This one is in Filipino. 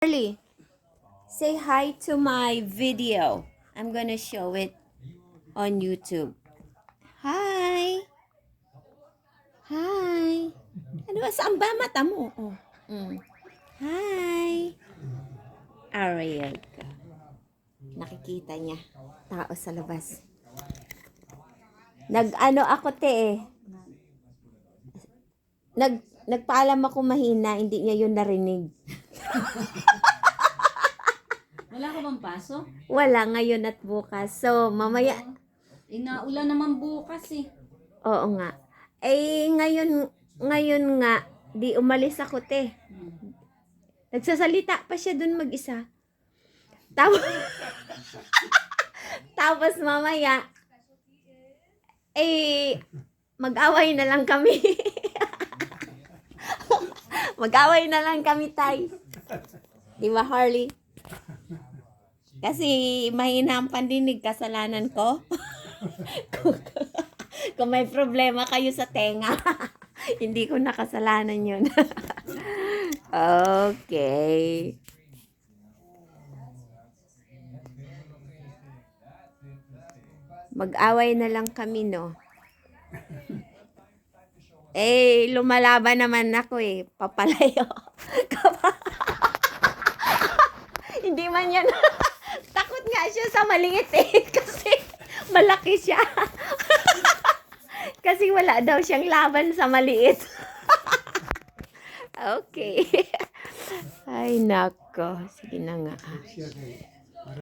Charlie, say hi to my video. I'm gonna show it on YouTube. Hi! Hi! Ano ba? Saan ba mata mo? Oh. Hi! Ariel ka. Nakikita niya. Tao sa labas. Nag-ano ako te. Nagpaalam ako mahina, hindi niya yun narinig. Wala ka bang pasok? Wala ngayon at bukas. So, mamaya. Inaulan naman bukas eh. Oo nga. Ngayon nga, di umalis ako te. Nagsasalita pa siya dun mag-isa. Tapos, tapos mamaya, mag-away na lang kami. Mag-away na lang kami, tay. Di ba, Harley? Kasi mahina ang pandinig, kasalanan ko. Kung may problema kayo sa tenga, hindi ko nakasalanan yun. Okay. Mag-away na lang kami, no? Lumalaban naman ako eh. Papalayo. Hindi man yan. Takot nga siya sa maliit eh. Kasi malaki siya. Kasi wala daw siyang laban sa maliit. Okay. Ay, nako. Sige na nga.